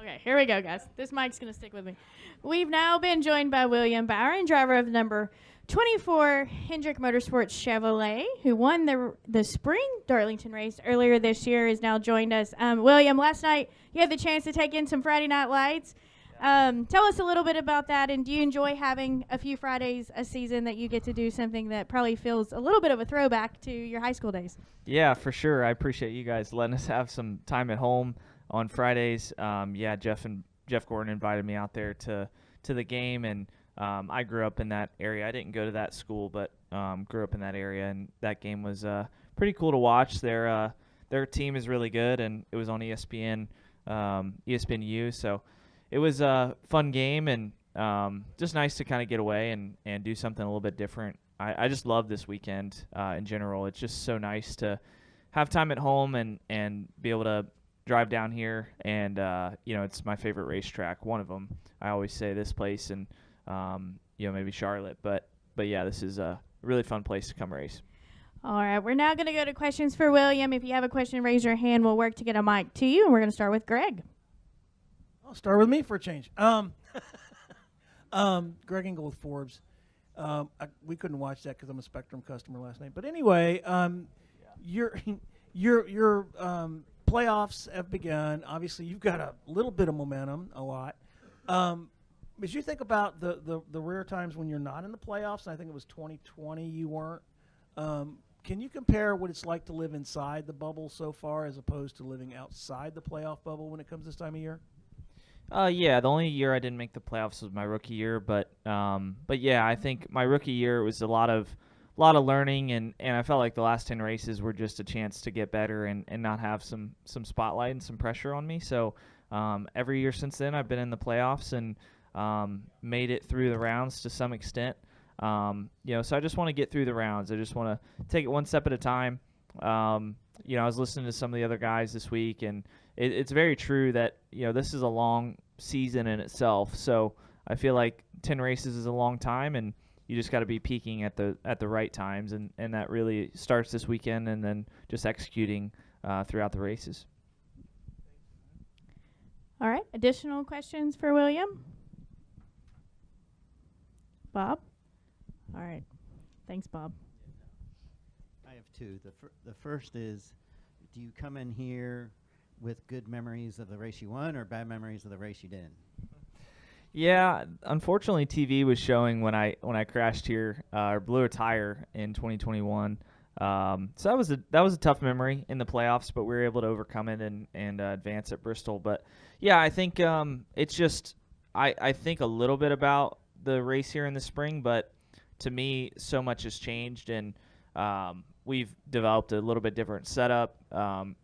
Okay, here we go, guys. This mic's going to stick with me. We've now been joined by William Byron, driver of the number 24 Hendrick Motorsports Chevrolet, who won the spring Darlington race earlier this year, has now joined us. William, last night you had the chance to take in some Friday Night Lights. Tell us a little bit about that, and do you enjoy having a few Fridays a season that you get to do something that probably feels a little bit of a throwback to your high school days? Yeah, for sure. I appreciate you guys letting us have some time at home on Fridays. Jeff Gordon invited me out there to the game, and I grew up in that area. I didn't go to that school, but grew up in that area, and that game was pretty cool to watch. Their team is really good, and it was on ESPN, ESPNU, so it was a fun game, and just nice to kind of get away and do something a little bit different. I just love this weekend in general. It's just so nice to have time at home and be able to drive down here, and it's my favorite racetrack, one of them. I always say this place and maybe Charlotte, but yeah, this is a really fun place to come race. All right, we're now going to go to questions for William. If you have a question, raise your hand. We'll work to get a mic to you, and we're going to start with Greg. I'll start with me for a change. Greg Engel with Forbes. We couldn't watch that because I'm a Spectrum customer last night. But anyway, your playoffs have begun. Obviously, you've got a little bit of momentum, a lot. As you think about the rare times when you're not in the playoffs, and I think it was 2020 you weren't, can you compare what it's like to live inside the bubble so far as opposed to living outside the playoff bubble when it comes this time of year? Yeah, the only year I didn't make the playoffs was my rookie year, but yeah, I think my rookie year was a lot of learning, and I felt like the last 10 races were just a chance to get better and not have some spotlight and some pressure on me. So every year since then, I've been in the playoffs and made it through the rounds to some extent. So I just want to get through the rounds. I just want to take it one step at a time. I was listening to some of the other guys this week, and it's very true that this is a long season in itself. So I feel like 10 races is a long time, and you just got to be peaking at the right times, and that really starts this weekend, and then just executing throughout the races. All right, additional questions for William? Bob? All right, thanks, Bob. I have two. The first is, do you come in here with good memories of the race you won or bad memories of the race you didn't? Yeah, unfortunately, TV was showing when I crashed here or blew a tire in 2021. So that was a tough memory in the playoffs, but we were able to overcome it and advance at Bristol. But yeah, I think it's just I think a little bit about the race here in the spring, but to me, so much has changed, and we've developed a little bit different setup.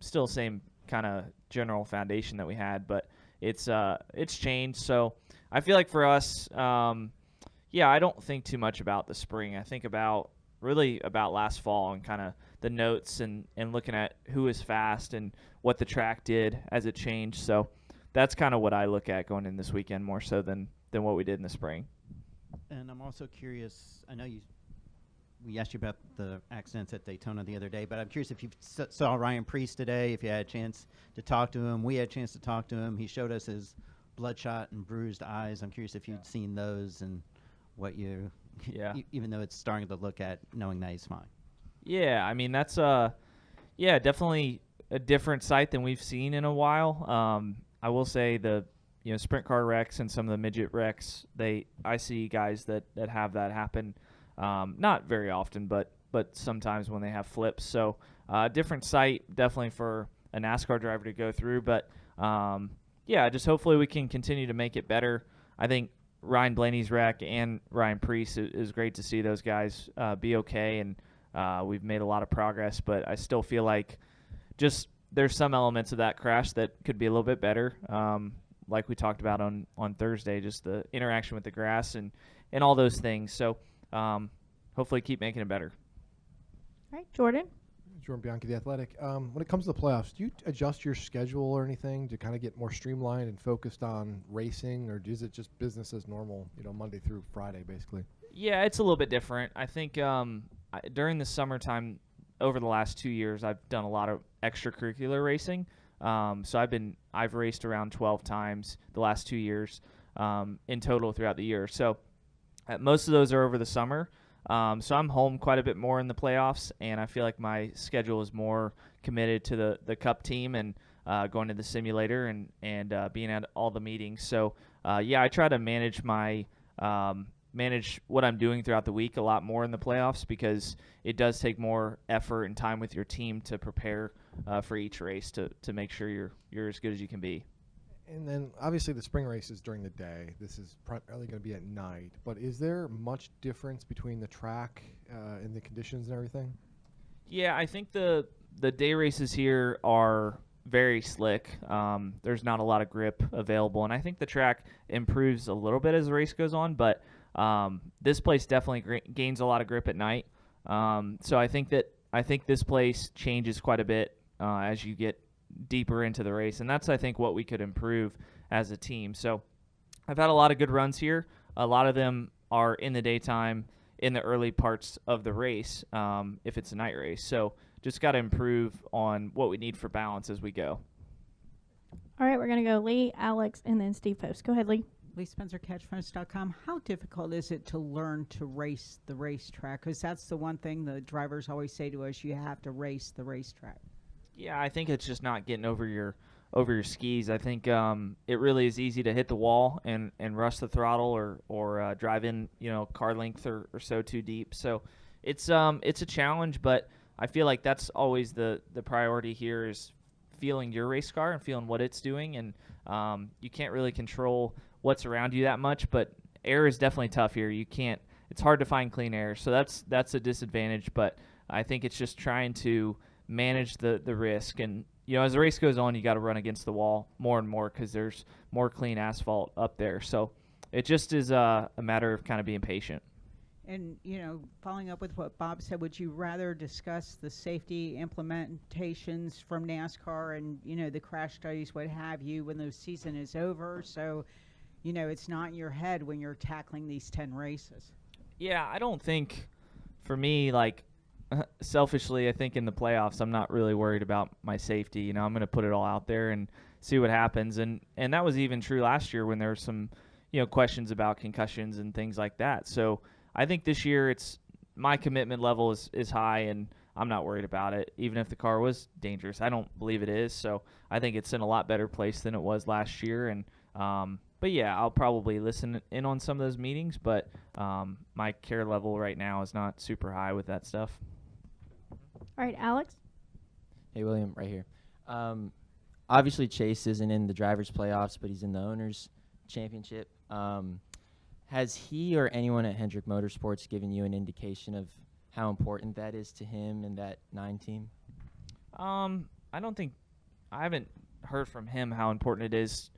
Still same kind of general foundation that we had, but it's changed. So I feel like for us, I don't think too much about the spring. I think about last fall and kind of the notes and looking at who is fast and what the track did as it changed. So that's kind of what I look at going in this weekend more so than what we did in the spring. And I'm also curious, I know we asked you about the accidents at Daytona the other day, but I'm curious if you saw Ryan Preece today, if you had a chance to talk to him. We had a chance to talk to him. He showed us his bloodshot and bruised eyes. I'm curious if you'd seen those and what you, even though it's starting to look at knowing that he's fine. Yeah, I mean, that's definitely a different sight than we've seen in a while. I will say the sprint car wrecks and some of the midget wrecks, I see guys that have that happen. Not very often, but sometimes when they have flips. So different sight definitely for a NASCAR driver to go through. But just hopefully we can continue to make it better. I think Ryan Blaney's wreck and Ryan Preece is great to see those guys be okay, and we've made a lot of progress. But I still feel like just there's some elements of that crash that could be a little bit better. Like we talked about on Thursday, just the interaction with the grass and all those things. So hopefully keep making it better. All right, Jordan Bianchi, The Athletic. When it comes to the playoffs, do you adjust your schedule or anything to kind of get more streamlined and focused on racing, or is it just business as normal, Monday through Friday, basically? Yeah, it's a little bit different. I think during the summertime, over the last 2 years, I've done a lot of extracurricular racing. So I've raced around 12 times the last 2 years in total throughout the year. So most of those are over the summer. So I'm home quite a bit more in the playoffs, and I feel like my schedule is more committed to the Cup team and going to the simulator and being at all the meetings. So I try to manage manage what I'm doing throughout the week a lot more in the playoffs, because it does take more effort and time with your team to prepare for each race to make sure you're as good as you can be. And then obviously the spring race is during the day. This is primarily going to be at night. But is there much difference between the track and the conditions and everything? Yeah, I think the day races here are very slick. There's not a lot of grip available, and I think the track improves a little bit as the race goes on, but this place definitely gains a lot of grip at night. So I think this place changes quite a bit as you get deeper into the race, and that's, I think, what we could improve as a team. So I've had a lot of good runs here. A lot of them are in the daytime in the early parts of the race if it's a night race. So just got to improve on what we need for balance as we go. All right, we're going to go Lee, Alex, and then Steve Post. Go ahead, Lee. Lee Spencer, CatchFront.com. How difficult is it to learn to race the racetrack? Because that's the one thing the drivers always say to us, you have to race the racetrack. Yeah, I think it's just not getting over your skis. I think it really is easy to hit the wall and rush the throttle or drive in car length or so too deep. So it's a challenge, but I feel like that's always the priority here is feeling your race car and feeling what it's doing. And you can't really control what's around you that much, but air is definitely tough here. It's hard to find clean air, so that's a disadvantage. But I think it's just trying to manage the risk, and as the race goes on, you got to run against the wall more and more because there's more clean asphalt up there. So it just is a matter of kind of being patient. And, following up with what Bob said, would you rather discuss the safety implementations from NASCAR and, the crash studies, what have you, when the season is over? So, it's not in your head when you're tackling these 10 races. Yeah, I don't think, for me, selfishly, I think in the playoffs, I'm not really worried about my safety. I'm going to put it all out there and see what happens. And that was even true last year when there were some, questions about concussions and things like that. So I think this year my commitment level is high, and I'm not worried about it, even if the car was dangerous. I don't believe it is. So I think it's in a lot better place than it was last year. And but yeah, I'll probably listen in on some of those meetings, but my care level right now is not super high with that stuff. All right, Alex. Hey, William, right here. Obviously, Chase isn't in the drivers' playoffs, but he's in the owners' championship. Has he or anyone at Hendrick Motorsports given you an indication of how important that is to him and that 9 team? I haven't heard from him how important it is,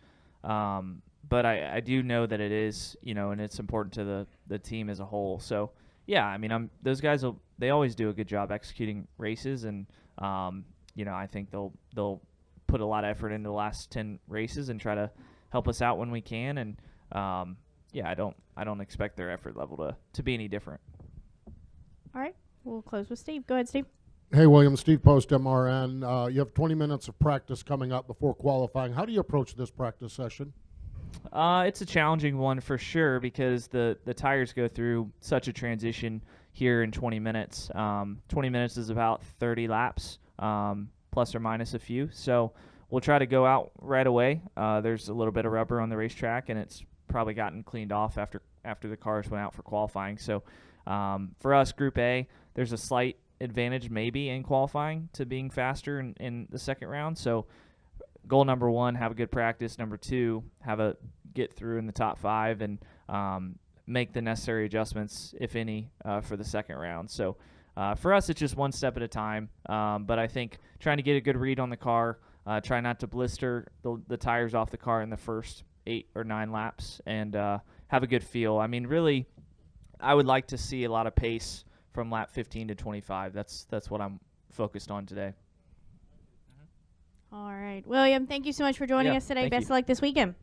but I do know that it is, and it's important to the team as a whole. So yeah, I mean, those guys they always do a good job executing races, and I think they'll put a lot of effort into the last 10 races and try to help us out when we can. And I don't expect their effort level to be any different. All right, we'll close with Steve. Go ahead, Steve. Hey, William, Steve Post, MRN. You have 20 minutes of practice coming up before qualifying. How do you approach this practice session? It's a challenging one for sure because the tires go through such a transition here in 20 minutes. 20 minutes is about 30 laps, plus or minus a few. So we'll try to go out right away. There's a little bit of rubber on the racetrack, and it's probably gotten cleaned off after the cars went out for qualifying. So for us, Group A, there's a slight advantage maybe in qualifying to being faster in the second round. So goal number 1, have a good practice. Number 2, get through in the top 5 and make the necessary adjustments, if any, for the second round. So for us, it's just one step at a time. But I think trying to get a good read on the car, try not to blister the tires off the car in the first 8 or 9 laps, and have a good feel. I mean, really, I would like to see a lot of pace from lap 15 to 25. That's what I'm focused on today. All right, William, thank you so much for joining us today. Thank Best you. of luck this weekend.